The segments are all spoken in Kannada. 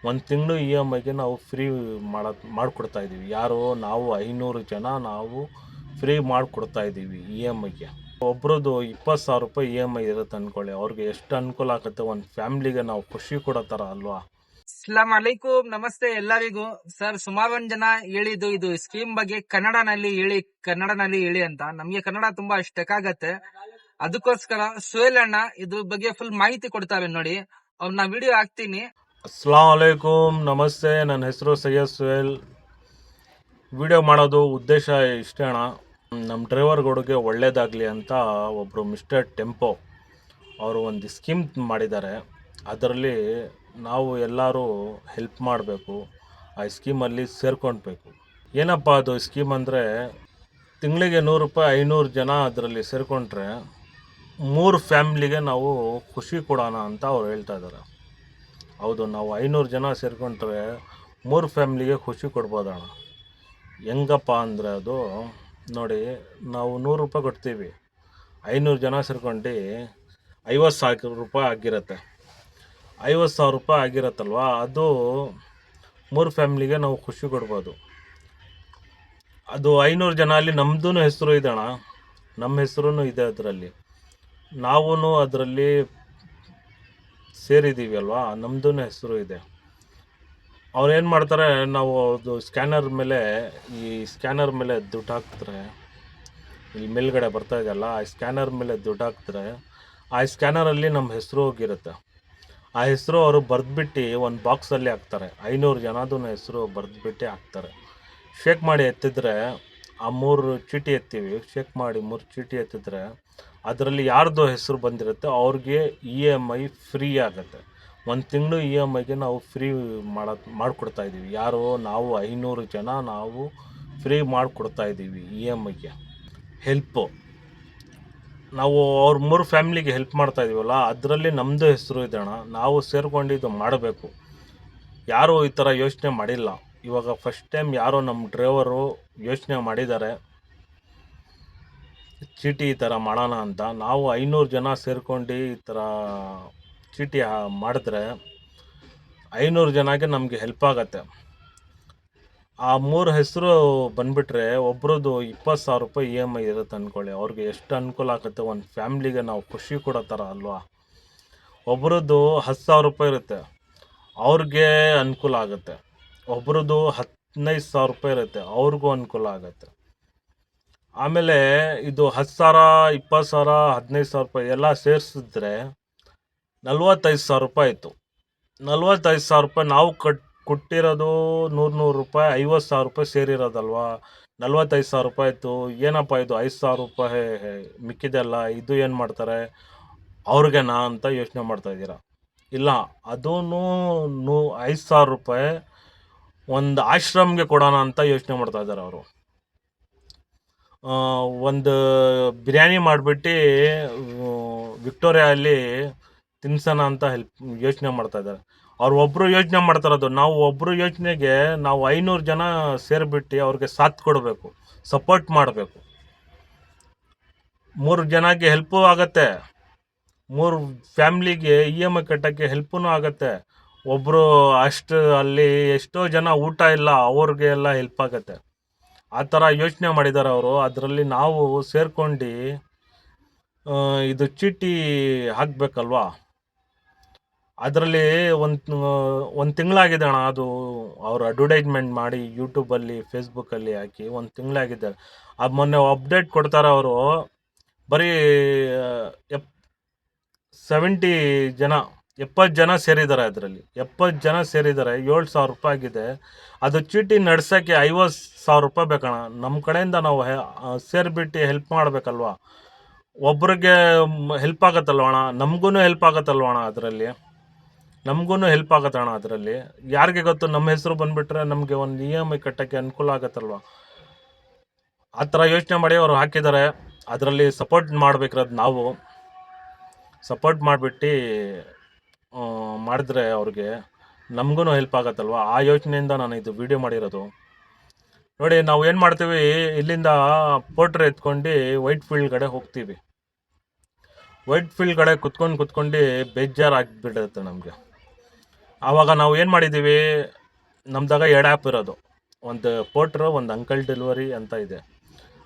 ಒಂದು ತಿಂಗಳು ಇ ಎಮ್ ಐಗೆ ನಾವು ಫ್ರೀ ಮಾಡಿಕೊಡ್ತಾ ಇದ್ದೀವಿ. ಯಾರು ನಾವು 500 ಜನ ನಾವು ಫ್ರೀ ಮಾಡಿಕೊಡ್ತಾ ಇದ್ದೀವಿ ಇ ಎಮ್ ಐಗೆ. ಒಬ್ರದ್ದು 20,000 ರೂಪಾಯಿ ಇ ಎಮ್ ಐ ಇರುತ್ತೆ ಅಂದ್ಕೊಳ್ಳಿ, ಅವ್ರಿಗೆ ಎಷ್ಟು ಅನುಕೂಲ ಆಗುತ್ತೆ. ಒಂದು ಫ್ಯಾಮ್ಲಿಗೆ ನಾವು ಖುಷಿ ಕೊಡೋ ಥರ ಅಲ್ವಾ. ಅಸ್ಲಾಂ ಅಲೈಕುಂ, ನಮಸ್ತೆ ಎಲ್ಲರಿಗೂ. ಸರ್, ಸುಮಾರು ಒಂದ್ ಜನ ಹೇಳಿದ್ದು ಇದು ಸ್ಕೀಮ್ ಬಗ್ಗೆ ಕನ್ನಡನಲ್ಲಿ ಹೇಳಿ ಅಂತ. ನಮ್ಗೆ ಕನ್ನಡ ತುಂಬಾ ಆಗತ್ತೆ, ಅದಕ್ಕೋಸ್ಕರ ಸುಹೇಲ್ ಅಣ್ಣ ಇದ್ರ ಬಗ್ಗೆ ಫುಲ್ ಮಾಹಿತಿ ಕೊಡ್ತಾರೆ ನೋಡಿ. ಅವ್ರನ್ನ ವಿಡಿಯೋ ಹಾಕ್ತೀನಿ. ಅಸ್ಲಾಂ ಅಲೈಕುಂ, ನಮಸ್ತೆ. ನನ್ನ ಹೆಸರು ಸೈಯದ್ ಸುಹೇಲ್. ವಿಡಿಯೋ ಮಾಡೋದು ಉದ್ದೇಶ ಇಷ್ಟೇ ಅಣ್ಣ, ನಮ್ಮ ಡ್ರೈವರ್ಗಳಿಗೆ ಒಳ್ಳೇದಾಗಲಿ ಅಂತ ಒಬ್ಬರು ಮಿಸ್ಟರ್ ಟೆಂಪೋ ಅವರು ಒಂದು ಸ್ಕೀಮ್ ಮಾಡಿದ್ದಾರೆ. ಅದರಲ್ಲಿ ನಾವು ಎಲ್ಲರೂ ಹೆಲ್ಪ್ ಮಾಡಬೇಕು, ಆ ಸ್ಕೀಮಲ್ಲಿ ಸೇರ್ಕೊಳ್ಬೇಕು. ಏನಪ್ಪ ಅದು ಸ್ಕೀಮ್ ಅಂದರೆ, ತಿಂಗಳಿಗೆ 100 ರೂಪಾಯಿ 500 ಜನ ಅದರಲ್ಲಿ ಸೇರಿಕೊಂಡ್ರೆ 3 ಫ್ಯಾಮ್ಲಿಗೆ ನಾವು ಖುಷಿ ಕೊಡೋಣ ಅಂತ ಅವ್ರು ಹೇಳ್ತಾ ಇದ್ದಾರೆ. ಹೌದು, ನಾವು 500 ಜನ ಸೇರಿಕೊಂಡ್ರೆ 3 ಫ್ಯಾಮ್ಲಿಗೆ ಖುಷಿ ಕೊಡ್ಬೋದಣ್ಣ. ಹೆಂಗಪ್ಪ ಅಂದರೆ ಅದು ನೋಡಿ, ನಾವು 100 ರೂಪಾಯಿ ಕೊಡ್ತೀವಿ, 500 ಜನ ಸೇರ್ಕೊಂಡು 50,000 ರೂಪಾಯಿ ಆಗಿರುತ್ತೆ. 50,000 ರೂಪಾಯಿ ಆಗಿರತ್ತಲ್ವ, ಅದು 3 ಫ್ಯಾಮ್ಲಿಗೆ ನಾವು ಖುಷಿ ಕೊಡ್ಬೋದು. ಅದು 500 ಜನ ಅಲ್ಲಿ ನಮ್ಮದೂ ಹೆಸರು ಇದೆ ಅಣ್ಣ, ನಮ್ಮ ಹೆಸರು ಇದೆ ಅದರಲ್ಲಿ, ನಾವೂ ಅದರಲ್ಲಿ ಸೇರಿದ್ದೀವಿ ಅಲ್ವಾ, ನಮ್ಮದೂ ಹೆಸರು ಇದೆ. ಅವ್ರು ಏನು ಮಾಡ್ತಾರೆ, ನಾವು ಅದು ಸ್ಕ್ಯಾನರ್ ಮೇಲೆ ದುಡ್ಡು ಹಾಕ್ತಾರೆ. ಇಲ್ಲಿ ಮೇಲ್ಗಡೆ ಬರ್ತಾ ಇದೆಯಲ್ಲ, ಆ ಸ್ಕ್ಯಾನರ್ ಮೇಲೆ ದುಡ್ಡು ಹಾಕ್ತಾರೆ. ಆ ಸ್ಕ್ಯಾನರಲ್ಲಿ ನಮ್ಮ ಹೆಸರು ಹೋಗಿರುತ್ತೆ. ಆ ಹೆಸರು ಅವರು ಬರೆದ್ಬಿಟ್ಟು ಒಂದು ಬಾಕ್ಸಲ್ಲಿ ಹಾಕ್ತಾರೆ. 500 ಜನದೂ ಹೆಸರು ಬರೆದ್ಬಿಟ್ಟು ಹಾಕ್ತಾರೆ. ಶೇಕ್ ಮಾಡಿ ಎತ್ತಿದ್ರೆ, ಆ 3 ಚೀಟಿ ಎತ್ತೀವಿ, ಶೇಕ್ ಮಾಡಿ 3 ಚೀಟಿ ಎತ್ತಿದ್ರೆ ಅದರಲ್ಲಿ ಯಾರ್ದು ಹೆಸರು ಬಂದಿರುತ್ತೆ ಅವ್ರಿಗೆ ಇ ಎಮ್ ಐ ಫ್ರೀ ಆಗುತ್ತೆ. ಒಂದು ತಿಂಗಳು ಇ ಎಮ್ ಐಗೆ ನಾವು ಫ್ರೀ ಮಾಡಿಕೊಡ್ತಾ ಇದ್ದೀವಿ. ಯಾರು ನಾವು 500 ಜನ ನಾವು ಫ್ರೀ ಮಾಡಿಕೊಡ್ತಾ ಇದ್ದೀವಿ ಇ ಎಮ್ ಐಗೆ ಹೆಲ್ಪು. ನಾವು ಅವ್ರ 3 ಫ್ಯಾಮ್ಲಿಗೆ ಹೆಲ್ಪ್ ಮಾಡ್ತಾ ಇದೀವಲ್ಲ, ಅದರಲ್ಲಿ ನಮ್ಮದು ಹೆಸರು ಇದೆ ಅಣ್ಣ. ನಾವು ಸೇರ್ಕೊಂಡು ಇದು ಮಾಡಬೇಕು. ಯಾರೂ ಈ ಥರ ಯೋಚನೆ ಮಾಡಿಲ್ಲ. ಇವಾಗ ಫಸ್ಟ್ ಟೈಮ್ ಯಾರೋ ನಮ್ಮ ಡ್ರೈವರು ಯೋಚನೆ ಮಾಡಿದ್ದಾರೆ, ಚೀಟಿ ಈ ಥರ ಮಾಡೋಣ ಅಂತ. ನಾವು 500 ಜನ ಸೇರ್ಕೊಂಡು ಈ ಥರ ಚೀಟಿ ಮಾಡಿದ್ರೆ 500 ಜನಕ್ಕೆ ನಮಗೆ ಹೆಲ್ಪ್ ಆಗುತ್ತೆ. ಆ 3 ಹೆಸರು ಬಂದುಬಿಟ್ರೆ ಒಬ್ರದ್ದು 20,000 ರೂಪಾಯಿ ಇ ಎಮ್ ಐ ಇರುತ್ತೆ ಅಂದ್ಕೊಳ್ಳಿ, ಅವ್ರಿಗೆ ಎಷ್ಟು ಅನುಕೂಲ ಆಗುತ್ತೆ. ಒಂದು ಫ್ಯಾಮ್ಲಿಗೆ ನಾವು ಖುಷಿ ಕೊಡೋ ಥರ ಅಲ್ವಾ. ಒಬ್ರದ್ದು 10,000 ರೂಪಾಯಿ ಇರುತ್ತೆ, ಅವ್ರಿಗೆ ಅನುಕೂಲ ಆಗುತ್ತೆ. ಒಬ್ರದ್ದು 15,000 ರೂಪಾಯಿ ಇರುತ್ತೆ, ಅವ್ರಿಗೂ ಅನುಕೂಲ ಆಗುತ್ತೆ. ಆಮೇಲೆ ಇದು 10,000, 20,000, 15,000 ರೂಪಾಯಿ ಎಲ್ಲ ಸೇರಿಸಿದ್ರೆ 45,000 ರೂಪಾಯಿ ಆಯಿತು. 45,000 ರೂಪಾಯಿ ನಾವು ಕೊಟ್ಟಿರೋದು 100 ರೂಪಾಯಿ, 50,000 ರೂಪಾಯಿ ಸೇರಿರೋದಲ್ವಾ. 45,000 ರೂಪಾಯಿ ಆಯಿತು. ಏನಪ್ಪ ಇದು 5,000 ರೂಪಾಯಿ ಮಿಕ್ಕಿದೆಲ್ಲ ಇದು ಏನು ಮಾಡ್ತಾರೆ ಅವ್ರಿಗೆನಾ ಅಂತ ಯೋಚನೆ ಮಾಡ್ತಾಯಿದ್ದೀರಾ. ಇಲ್ಲ, ಅದೂ 5,000 ರೂಪಾಯಿ ಒಂದು ಆಶ್ರಮ್ಗೆ ಕೊಡೋಣ ಅಂತ ಯೋಚನೆ ಮಾಡ್ತಾ ಇದ್ದಾರೆ ಅವರು. ಒಂದು ಬಿರಿಯಾನಿ ಮಾಡಿಬಿಟ್ಟು ವಿಕ್ಟೋರಿಯಾ ಅಲ್ಲಿ ತಿನ್ಸೋಣ ಅಂತ ಯೋಚನೆ ಮಾಡ್ತಾ ಇದ್ದಾರೆ. ಅವ್ರು ಒಬ್ಬರು ಯೋಚನೆ ಮಾಡ್ತಾರದು, ನಾವು ಒಬ್ಬರು ಯೋಚನೆಗೆ ನಾವು 500 ಜನ ಸೇರಿಬಿಟ್ಟು ಅವ್ರಿಗೆ ಸಾಥ್ ಕೊಡಬೇಕು, ಸಪೋರ್ಟ್ ಮಾಡಬೇಕು. 3 ಜನಕ್ಕೆ ಹೆಲ್ಪು ಆಗುತ್ತೆ, 3 ಫ್ಯಾಮ್ಲಿಗೆ ಇ ಎಮ್ ಐ ಕಟ್ಟೋಕ್ಕೆ ಹೆಲ್ಪೂ ಆಗುತ್ತೆ. ಒಬ್ಬರು ಅಷ್ಟು ಅಲ್ಲಿ ಎಷ್ಟೋ ಜನ ಊಟ ಇಲ್ಲ, ಅವ್ರಿಗೆ ಎಲ್ಲ ಹೆಲ್ಪ್ ಆಗುತ್ತೆ. ಆ ಥರ ಯೋಚನೆ ಮಾಡಿದ್ದಾರೆ ಅವರು. ಅದರಲ್ಲಿ ನಾವು ಸೇರ್ಕೊಂಡು ಇದು ಚೀಟಿ ಹಾಕಬೇಕಲ್ವಾ. ಅದರಲ್ಲಿ ಒಂದು ತಿಂಗಳಾಗಿದೆ ಅಣ್ಣ, ಅದು ಅವರು ಅಡ್ವರ್ಟೈಸ್ಮೆಂಟ್ ಮಾಡಿ ಯೂಟ್ಯೂಬಲ್ಲಿ ಫೇಸ್ಬುಕ್ಕಲ್ಲಿ ಹಾಕಿ 1 ತಿಂಗಳಾಗಿದೆ. ಅದು ಮೊನ್ನೆ ಅಪ್ಡೇಟ್ ಕೊಡ್ತಾರೆ ಅವರು. ಬರೀ 70 ಜನ 70 ಜನ ಸೇರಿದ್ದಾರೆ. ಅದರಲ್ಲಿ 70 ಜನ ಸೇರಿದ್ದಾರೆ, 7,000 ರೂಪಾಯಿ ಆಗಿದೆ. ಅದು ಚೀಟಿ ನಡ್ಸೋಕ್ಕೆ 50,000 ರೂಪಾಯಿ ಬೇಕಣ್ಣ. ನಮ್ಮ ಕಡೆಯಿಂದ ನಾವು ಸೇರಿಬಿಟ್ಟು ಹೆಲ್ಪ್ ಮಾಡಬೇಕಲ್ವ. ಒಬ್ರಿಗೆ ಹೆಲ್ಪ್ ಆಗುತ್ತಲ್ವ ಅಣ್ಣ, ನಮಗೂ ಹೆಲ್ಪ್ ಆಗುತ್ತಲ್ವ ಅಣ್ಣ. ಅದರಲ್ಲಿ ನಮಗೂ ಹೆಲ್ಪ್ ಆಗುತ್ತೆ ಅಣ್ಣ. ಅದರಲ್ಲಿ ಯಾರಿಗೆ ಗೊತ್ತು, ನಮ್ಮ ಹೆಸರು ಬಂದುಬಿಟ್ರೆ ನಮಗೆ ಒಂದು ಇ ಎಮ್ ಐ ಕಟ್ಟೋಕ್ಕೆ ಅನುಕೂಲ ಆಗುತ್ತಲ್ವ. ಆ ಥರ ಯೋಚನೆ ಮಾಡಿ ಅವರು ಹಾಕಿದ್ದಾರೆ. ಅದರಲ್ಲಿ ಸಪೋರ್ಟ್ ಮಾಡಬೇಕಿರೋದು ನಾವು ಸಪೋರ್ಟ್ ಮಾಡಿಬಿಟ್ಟು ಮಾಡಿದ್ರೆ ಅವ್ರಿಗೆ ನಮಗೂ ಹೆಲ್ಪ್ ಆಗುತ್ತಲ್ವ. ಆ ಯೋಚನೆಯಿಂದ ನಾನು ಇದು ವಿಡಿಯೋ ಮಾಡಿರೋದು. ನೋಡಿ, ನಾವು ಏನು ಮಾಡ್ತೀವಿ, ಇಲ್ಲಿಂದ ಪೋಟ್ರ್ ಎತ್ಕೊಂಡು ವೈಟ್ ಫೀಲ್ಡ್ ಕಡೆ ಹೋಗ್ತೀವಿ. ವೈಟ್ ಫೀಲ್ಡ್ ಕಡೆ ಕುತ್ಕೊಂಡು ಬೇಜಾರು ಆಗಿಬಿಡುತ್ತೆ ನಮಗೆ. ಆವಾಗ ನಾವು ಏನು ಮಾಡಿದ್ದೀವಿ, ನಮ್ದಾಗ 2 ಆ್ಯಪ್ ಇರೋದು. ಒಂದು ಪೋರ್ಟ್ರು, ಒಂದು ಅಂಕಲ್ ಡೆಲಿವರಿ ಅಂತ ಇದೆ.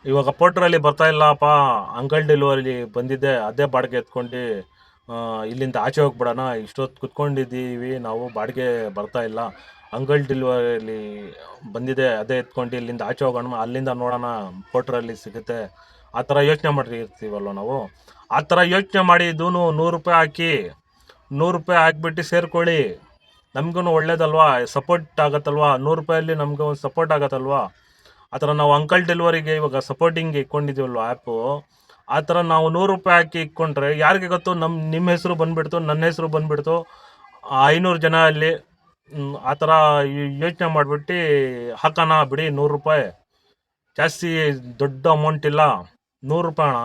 ಇವಾಗ ಪೋರ್ಟ್ರಲ್ಲಿ ಬರ್ತಾ ಇಲ್ಲಪ್ಪ, ಅಂಕಲ್ ಡೆಲಿವರಿ ಬಂದಿದೆ, ಅದೇ ಬಾಡಿಗೆ ಎತ್ಕೊಂಡು ಇಲ್ಲಿಂದ ಆಚೆ ಹೋಗ್ಬಿಡೋಣ, ಇಷ್ಟೊತ್ತು ಕುತ್ಕೊಂಡಿದ್ದೀವಿ ನಾವು, ಬಾಡಿಗೆ ಬರ್ತಾ ಇಲ್ಲ, ಅಂಕಲ್ ಡೆಲಿವರಿಲಿ ಬಂದಿದೆ, ಅದೇ ಎತ್ಕೊಂಡು ಇಲ್ಲಿಂದ ಆಚೆ ಹೋಗೋಣ, ಅಲ್ಲಿಂದ ನೋಡೋಣ ಪೋರ್ಟ್ರಲ್ಲಿ ಸಿಗುತ್ತೆ, ಆ ಥರ ಯೋಚನೆ ಮಾಡಿರ್ತೀವಲ್ವ ನಾವು. ಆ ಥರ ಯೋಚನೆ ಮಾಡಿ ಇದೂ 100 ರೂಪಾಯಿ ಹಾಕಿ, 100 ರೂಪಾಯಿ ಹಾಕ್ಬಿಟ್ಟು ಸೇರ್ಕೊಳ್ಳಿ, ನಮಗೂ ಒಳ್ಳೇದಲ್ವಾ, ಸಪೋರ್ಟ್ ಆಗತ್ತಲ್ವಾ, 100 ರೂಪಾಯಲ್ಲಿ ನಮ್ಗೆ ಒಂದು ಸಪೋರ್ಟ್ ಆಗತ್ತಲ್ವಾ. ಆ ಥರ ನಾವು ಅಂಕಲ್ ಡೆಲಿವರಿಗೆ ಇವಾಗ ಸಪೋರ್ಟಿಂಗ್ ಇಟ್ಕೊಂಡಿದ್ದೀವಲ್ವ ಆ್ಯಪು, ಆ ಥರ ನಾವು 100 ರೂಪಾಯಿ ಹಾಕಿ ಇಟ್ಕೊಂಡ್ರೆ ಯಾರಿಗೆ ಗೊತ್ತು, ನಿಮ್ಮ ಹೆಸರು ಬಂದುಬಿಡ್ತು, ನನ್ನ ಹೆಸರು ಬಂದುಬಿಡ್ತು, 500 ಜನ ಅಲ್ಲಿ ಆ ಥರ ಯೋಚನೆ ಮಾಡಿಬಿಟ್ಟು ಹಾಕೋಣ ಬಿಡಿ 100 ರೂಪಾಯಿ, ಜಾಸ್ತಿ ದೊಡ್ಡ ಅಮೌಂಟ್ ಇಲ್ಲ, 100 ರೂಪಾಯಿ ಅಣ್ಣ.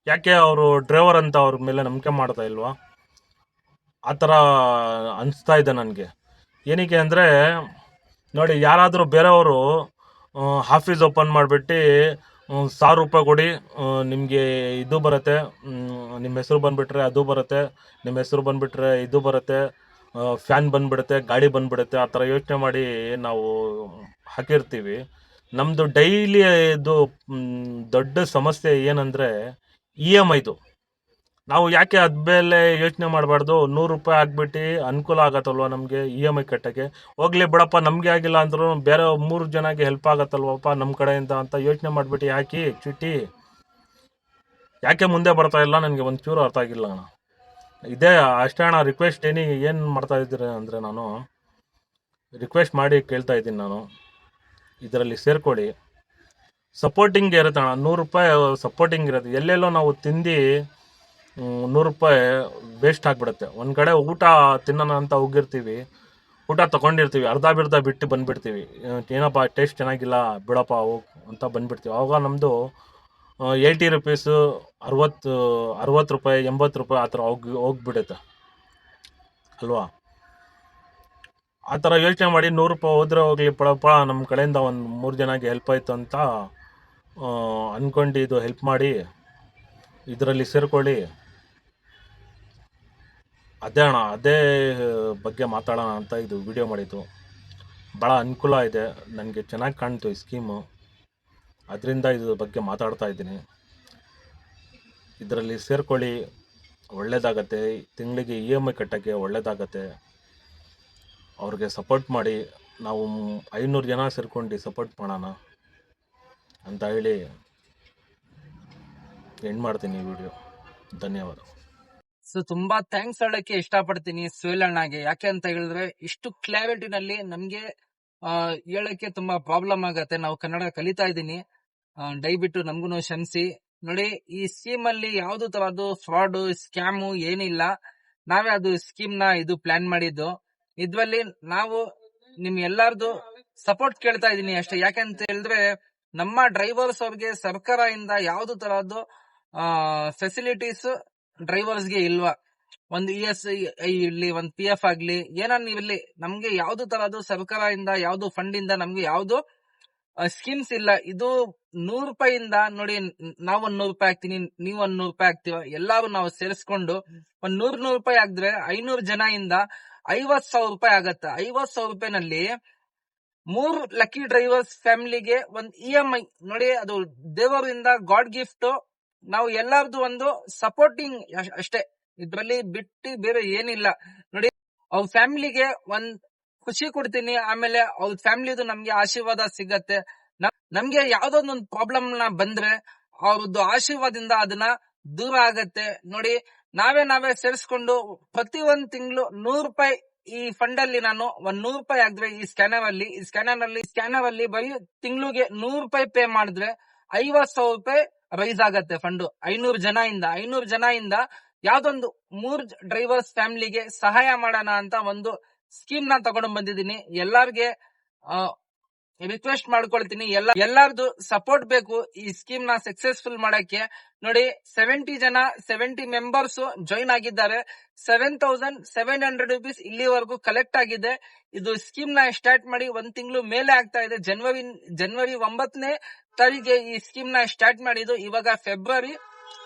ಯಾಕೆ ಅವರು ಡ್ರೈವರ್ ಅಂತ ಅವ್ರ ಮೇಲೆ ನಂಬಿಕೆ ಮಾಡ್ತಾ ಇಲ್ವಾ? ಆ ಥರ ಅನಿಸ್ತಾ ಇದೆ ನನಗೆ. ಏನಕ್ಕೆ ಅಂದರೆ ನೋಡಿ, ಯಾರಾದರೂ ಬೇರೆಯವರು ಆಫೀಸ್ ಓಪನ್ ಮಾಡಿಬಿಟ್ಟು 1000 ರೂಪಾಯಿ ಕೊಡಿ, ನಿಮಗೆ ಇದು ಬರುತ್ತೆ, ನಿಮ್ಮ ಹೆಸರು ಬಂದುಬಿಟ್ರೆ ಅದು ಬರುತ್ತೆ, ನಿಮ್ಮ ಹೆಸರು ಬಂದುಬಿಟ್ರೆ ಇದು ಬರುತ್ತೆ, ಫ್ಯಾನ್ ಬಂದುಬಿಡುತ್ತೆ, ಗಾಡಿ ಬಂದುಬಿಡುತ್ತೆ, ಆ ಥರ ಯೋಚನೆ ಮಾಡಿ ನಾವು ಹಾಕಿರ್ತೀವಿ. ನಮ್ಮದು ಡೈಲಿ ಇದು ದೊಡ್ಡ ಸಮಸ್ಯೆ ಏನಂದರೆ EMIದು. ನಾವು ಯಾಕೆ ಅದ ಮೇಲೆ ಯೋಚನೆ ಮಾಡಬಾರ್ದು, 100 ರೂಪಾಯಿ ಹಾಕ್ಬಿಟ್ಟು ಅನುಕೂಲ ಆಗತ್ತಲ್ವ ನಮಗೆ EMI ಕಟ್ಟೋಕ್ಕೆ. ಹೋಗ್ಲಿ ಬಿಡಪ್ಪ, ನಮಗೆ ಆಗಿಲ್ಲ ಅಂದ್ರೂ ಬೇರೆ 3 ಜನಕ್ಕೆ ಹೆಲ್ಪ್ ಆಗತ್ತಲ್ವಪ್ಪ ನಮ್ಮ ಕಡೆಯಿಂದ ಅಂತ ಯೋಚನೆ ಮಾಡಿಬಿಟ್ಟು ಹಾಕಿ ಚೀಟಿ. ಯಾಕೆ ಮುಂದೆ ಬರ್ತಾ ಇಲ್ಲ ನನಗೆ ಒಂಚೂರು ಅರ್ಥ ಆಗಿಲ್ಲ ಅಣ್ಣ. ಇದೇ ಅಷ್ಟೇ ಅಣ್ಣ ರಿಕ್ವೆಸ್ಟ್. ಏನು ಮಾಡ್ತಾ ಇದ್ದೀರ ಅಂದರೆ, ನಾನು ರಿಕ್ವೆಸ್ಟ್ ಮಾಡಿ ಕೇಳ್ತಾ ಇದ್ದೀನಿ, ನಾನು ಇದರಲ್ಲಿ ಸೇರ್ಕೊಳ್ಳಿ. ಸಪೋರ್ಟಿಂಗ್ ಇರುತ್ತೆ ಅಣ್ಣ, 100 ರೂಪಾಯಿ ಸಪೋರ್ಟಿಂಗ್ ಇರುತ್ತೆ. ಎಲ್ಲೆಲ್ಲೋ ನಾವು ತಿಂದು 100 ರೂಪಾಯಿ ವೇಸ್ಟ್ ಆಗಿಬಿಡುತ್ತೆ. ಒಂದು ಕಡೆ ಊಟ ತಿನ್ನೋಣ ಅಂತ ಹೋಗಿರ್ತೀವಿ, ಊಟ ತೊಗೊಂಡಿರ್ತೀವಿ, ಅರ್ಧ ಬಿಟ್ಟು ಬಂದುಬಿಡ್ತೀವಿ, ಏನಪ್ಪ ಟೇಸ್ಟ್ ಚೆನ್ನಾಗಿಲ್ಲ ಬಿಡಪ್ಪ ಹೋಗಿ ಅಂತ ಬಂದುಬಿಡ್ತೀವಿ. ಆವಾಗ ನಮ್ಮದು 80 ರುಪೀಸು, 60 ರೂಪಾಯಿ, 80 ರೂಪಾಯಿ ಆ ಥರ ಹೋಗ್ಬಿಡುತ್ತೆ ಅಲ್ವಾ. ಆ ಥರ ಯೋಚನೆ ಮಾಡಿ 100 ರೂಪಾಯಿ ಹೋದ್ರೆ ಹೋಗ್ಲಿ ಬಿಡಪ್ಪ, ನಮ್ಮ ಕಡೆಯಿಂದ ಒಂದು 3 ಜನಕ್ಕೆ ಹೆಲ್ಪ್ ಆಯಿತು ಅಂತ ಅಂದ್ಕೊಂಡು ಇದು ಹೆಲ್ಪ್ ಮಾಡಿ ಇದರಲ್ಲಿ ಸೇರ್ಕೊಳ್ಳಿ. ಅದೇ ಅಣ್ಣ, ಅದೇ ಬಗ್ಗೆ ಮಾತಾಡೋಣ ಅಂತ ಇದು ವಿಡಿಯೋ ಮಾಡಿದ್ದು. ಭಾಳ ಅನುಕೂಲ ಇದೆ, ನನಗೆ ಚೆನ್ನಾಗಿ ಕಾಣ್ತು ಈ ಸ್ಕೀಮು, ಅದರಿಂದ ಇದ್ರ ಬಗ್ಗೆ ಮಾತಾಡ್ತಾ ಇದ್ದೀನಿ. ಇದರಲ್ಲಿ ಸೇರ್ಕೊಳ್ಳಿ, ಒಳ್ಳೆಯದಾಗತ್ತೆ, ತಿಂಗಳಿಗೆ EMI ಕಟ್ಟೋಕ್ಕೆ ಒಳ್ಳೆಯದಾಗತ್ತೆ. ಅವ್ರಿಗೆ ಸಪೋರ್ಟ್ ಮಾಡಿ, ನಾವು 500 ಜನ ಸೇರ್ಕೊಂಡು ಸಪೋರ್ಟ್ ಮಾಡೋಣ ಅಂತ ಹೇಳಿ ಎಂಡ್ ಮಾಡ್ತೀನಿ ಈ ವಿಡಿಯೋ. ಧನ್ಯವಾದ. ಸೊ ತುಂಬಾ ಥ್ಯಾಂಕ್ಸ್ ಹೇಳಕ್ಕೆ ಇಷ್ಟಪಡ್ತೀನಿ ಸುಹೇಲ್ ಅಣ್ಣಗೆ. ಯಾಕೆ ಅಂತ ಹೇಳಿದ್ರೆ ಇಷ್ಟು ಕ್ಲಾರಿಟಿನಲ್ಲಿ ನಮ್ಗೆ ಹೇಳಕ್ಕೆ ತುಂಬಾ ಪ್ರಾಬ್ಲಮ್ ಆಗತ್ತೆ. ನಾವು ಕನ್ನಡ ಕಲಿತಾ ಇದ್ದೀನಿ, ದಯವಿಟ್ಟು ನಮ್ಗೂ ಕ್ಷಮಿಸಿ. ನೋಡಿ, ಈ ಸ್ಕೀಮ್ ಅಲ್ಲಿ ಯಾವ್ದು ತರದ್ದು ಫ್ರಾಡ್ ಸ್ಕ್ಯಾಮು ಏನಿಲ್ಲ. ನಾವೇ ಅದು ಸ್ಕೀಮ್ ನ ಇದು ಪ್ಲಾನ್ ಮಾಡಿದ್ದು. ಇದ್ರಲ್ಲಿ ನಾವು ನಿಮ್ ಎಲ್ಲಾರ್ದು ಸಪೋರ್ಟ್ ಕೇಳ್ತಾ ಇದೀನಿ ಅಷ್ಟೇ. ಯಾಕೆ ಅಂತ ಹೇಳಿದ್ರೆ ನಮ್ಮ ಡ್ರೈವರ್ಸ್ ಅವ್ರಿಗೆ ಸರ್ಕಾರದಿಂದ ಯಾವ್ದು ತರದ್ದು ಫೆಸಿಲಿಟೀಸ್ ಡ್ರೈವರ್ಸ್ ಗೆ ಇಲ್ವಾ. ಒಂದು ESI ಇರ್ಲಿ, ಒಂದು PF ಆಗ್ಲಿ, ಏನನ್ನ ಇರ್ಲಿ, ನಮ್ಗೆ ಯಾವ್ದು ತರದ್ದು ಸರ್ಕಾರದಿಂದ ಯಾವ್ದು ಫಂಡ್ ಇಂದ ನಮ್ಗೆ ಯಾವ್ದು ಸ್ಕೀಮ್ಸ್ ಇಲ್ಲ. ಇದು 100 ರೂಪಾಯಿಂದ ನೋಡಿ, ನಾವ್ 100 ರೂಪಾಯಿ ಹಾಕ್ತೀನಿ, ನೀವ್ 100 ರೂಪಾಯಿ ಹಾಕ್ತಿವ, ಎಲ್ಲಾರು ನಾವು ಸೇರಿಸ್ಕೊಂಡು ಒಂದ್ 100 ರೂಪಾಯಿ ಹಾಕಿದ್ರೆ 500 ಜನ ಇಂದ 50,000 ರೂಪಾಯಿ ಆಗತ್ತೆ. 50,000 ರೂಪಾಯಿನಲ್ಲಿ 3 ಲಕ್ಕಿ ಡ್ರೈವರ್ಸ್ ಫ್ಯಾಮಿಲಿಗೆ ಒಂದ್ EMI ನೋಡಿ, ಅದು ದೇವರಿಂದ ಗಾಡ್ ಗಿಫ್ಟ್. ನಾವು ಎಲ್ಲಾರ್ದು ಒಂದು ಸಪೋರ್ಟಿಂಗ್ ಅಷ್ಟೇ, ಇದ್ರಲ್ಲಿ ಬಿಟ್ಟು ಬೇರೆ ಏನಿಲ್ಲ. ನೋಡಿ, ಅವ್ರ ಫ್ಯಾಮಿಲಿಗೆ ಒಂದ್ ಖುಷಿ ಕೊಡ್ತೀನಿ, ಆಮೇಲೆ ಅವ್ರ ಫ್ಯಾಮಿಲಿದು ನಮ್ಗೆ ಆಶೀರ್ವಾದ ಸಿಗತ್ತೆ. ನಮ್ಗೆ ಯಾವ್ದೊಂದೊಂದು ಪ್ರಾಬ್ಲಮ್ ನ ಬಂದ್ರೆ ಅವ್ರದ್ದು ಆಶೀರ್ವಾದದಿಂದ ಅದನ್ನ ದೂರ ಆಗತ್ತೆ. ನೋಡಿ, ನಾವೇ ಸೇರಿಸ್ಕೊಂಡು ಪ್ರತಿ ಒಂದ್ ತಿಂಗಳು 100 ರೂಪಾಯಿ ಈ ಫಂಡ್ ಅಲ್ಲಿ ನಾನು ಒಂದ್ 100 ರೂಪಾಯಿ ಹಾಕಿದ್ರೆ ಈ ಸ್ಕ್ಯಾನರ್ ಅಲ್ಲಿ ಬರೀ ತಿಂಗಳಿಗೆ 100 ರೂಪಾಯಿ ಪೇ ಮಾಡಿದ್ರೆ 50,000 ರೂಪಾಯಿ ರೈಸ್ ಆಗತ್ತೆ ಫಂಡ್. 500 ಜನ ಇಂದ ಯಾವ್ದೊಂದು 3 ಡ್ರೈವರ್ಸ್ ಫ್ಯಾಮಿಲಿಗೆ ಸಹಾಯ ಮಾಡೋಣ ಅಂತ ಒಂದು ಸ್ಕೀಮ್ ನ ತಗೊಂಡು ಬಂದಿದ್ದೀನಿ. ಎಲ್ಲಾರ್ಗೆ ರಿಕ್ವೆಸ್ಟ್ ಮಾಡ್ಕೊಳ್ತೀನಿ, ಎಲ್ಲಾರ್ದು ಸಪೋರ್ಟ್ ಬೇಕು ಈ ಸ್ಕೀಮ್ ನ ಸಕ್ಸೆಸ್ಫುಲ್ ಮಾಡಕ್ಕೆ. ನೋಡಿ, 70 ಮೆಂಬರ್ಸ್ ಜಾಯಿನ್ ಆಗಿದ್ದಾರೆ. 7,700 ರೂಪೀಸ್ ಇಲ್ಲಿವರೆಗೂ ಕಲೆಕ್ಟ್ ಆಗಿದೆ. ಇದು ಸ್ಕೀಮ್ ನ ಸ್ಟಾರ್ಟ್ ಮಾಡಿ 1 ತಿಂಗಳು ಮೇಲೆ ಆಗ್ತಾ ಇದೆ. ಜನವರಿ 9ನೇ ತಾರೀಕಿಗೆ ಈ ಸ್ಕೀಮ್ ನ ಸ್ಟಾರ್ಟ್ ಮಾಡಿದ್ದು. ಇವಾಗ ಫೆಬ್ರವರಿ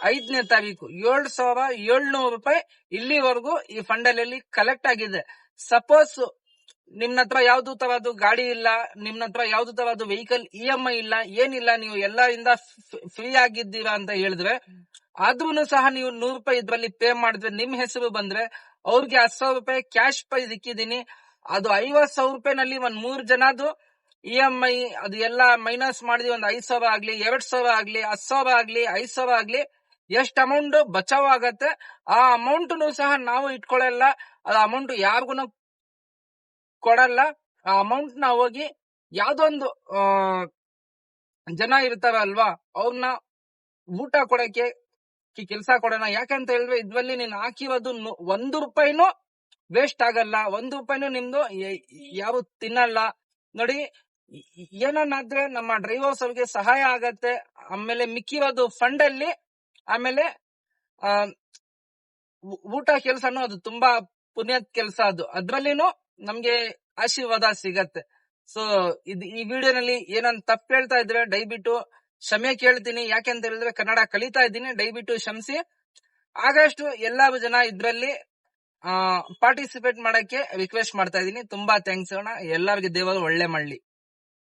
5ನೇ ತಾರೀಕು 7,700 ರೂಪಾಯಿ ಇಲ್ಲಿವರೆಗೂ ಈ ಫಂಡ್ ಅಲ್ಲಿ ಕಲೆಕ್ಟ್ ಆಗಿದೆ. ಸಪೋಸ್ ನಿಮ್ನ ಹತ್ರ ಯಾವ್ದು ತರದ್ದು ಗಾಡಿ ಇಲ್ಲ, ನಿಮ್ನ ಹತ್ರ ಯಾವ್ದು ತರದ್ದು ವೆಹಿಕಲ್ EMI ಇಲ್ಲ, ಏನಿಲ್ಲ, ನೀವು ಎಲ್ಲರಿಂದ ಫ್ರೀ ಆಗಿದ್ದೀರಾ ಅಂತ ಹೇಳಿದ್ರೆ ಆದ್ರೂ ಸಹ ನೀವು 100 ರೂಪಾಯಿ ಇದ್ರಲ್ಲಿ ಪೇ ಮಾಡಿದ್ರೆ ನಿಮ್ ಹೆಸರು ಬಂದ್ರೆ ಅವ್ರಿಗೆ 10,000 ರೂಪಾಯಿ ಕ್ಯಾಶ್ ಪ್ರೈಸ್ ಇಕ್ಕಿದೀನಿ. ಅದು 50,000 ರೂಪಾಯಿನಲ್ಲಿ ಒಂದ್ 3 ಜನದು EMI ಅದು ಎಲ್ಲ ಮೈನಸ್ ಮಾಡಿದ್ವಿ. ಒಂದ್ 5,000 ಆಗ್ಲಿ, 2,000 ಆಗ್ಲಿ, 10,000 ಆಗ್ಲಿ, 5,000 ಆಗ್ಲಿ, ಎಷ್ಟ್ ಅಮೌಂಟ್ ಬಚಾವ್ ಆಗತ್ತೆ ಆ ಅಮೌಂಟ್ ಸಹ ನಾವು ಇಟ್ಕೊಳ್ಳಲ್ಲ. ಆ ಅಮೌಂಟ್ ಯಾರಿಗೂ ಕೊಡಲ್ಲ. ಆ ಅಮೌಂಟ್ ನ ಹೋಗಿ ಯಾವ್ದೊಂದು ಜನ ಇರ್ತಾರಲ್ವಾ ಅವ್ರನ್ನ ಊಟ ಕೊಡಕ್ಕೆ ಕೆಲಸ ಕೊಡೋಣ. ಯಾಕಂತ ಹೇಳಿದ್ರೆ ಇದ್ರಲ್ಲಿ ನೀನ್ ಹಾಕಿರೋದು 1 ರೂಪಾಯಿನೂ ವೇಸ್ಟ್ ಆಗಲ್ಲ, 1 ರೂಪಾಯಿನೂ ನಿಮ್ದು ಯಾರು ತಿನ್ನಲ್ಲ. ನೋಡಿ, ಏನನ್ನಾದ್ರೆ ನಮ್ಮ ಡ್ರೈವರ್ಸ್ ಅವ್ರಿಗೆ ಸಹಾಯ ಆಗತ್ತೆ. ಆಮೇಲೆ ಮಿಕ್ಕಿರೋದು ಫಂಡ್ ಅಲ್ಲಿ ಆಮೇಲೆ ಆ ಊಟ ಕೆಲ್ಸನು ಅದು ತುಂಬಾ ಪುಣ್ಯದ ಕೆಲ್ಸ. ಅದು ಅದ್ರಲ್ಲಿನೂ ನಮ್ಗೆ ಆಶೀರ್ವಾದ ಸಿಗತ್ತೆ. ಸೊ ಈ ವಿಡಿಯೋನಲ್ಲಿ ಏನನ್ ತಪ್ಪು ಹೇಳ್ತಾ ಇದ್ರೆ ದಯವಿಟ್ಟು ಕ್ಷಮೆ ಕೇಳ್ತೀನಿ. ಯಾಕೆಂತ ಹೇಳಿದ್ರೆ ಕನ್ನಡ ಕಲಿತಾ ಇದ್ದೀನಿ, ದಯವಿಟ್ಟು ಕ್ಷಮಿಸಿ. ಆಗಷ್ಟು ಎಲ್ಲರೂ ಜನ ಇದ್ರಲ್ಲಿ ಪಾರ್ಟಿಸಿಪೇಟ್ ಮಾಡಕ್ಕೆ ರಿಕ್ವೆಸ್ಟ್ ಮಾಡ್ತಾ ಇದೀನಿ. ತುಂಬಾ ಥ್ಯಾಂಕ್ಸ್ ಅಣ್ಣ. ಎಲ್ಲರಿಗೂ ದೇವರು ಒಳ್ಳೆ ಮಾಡ್ಲಿ.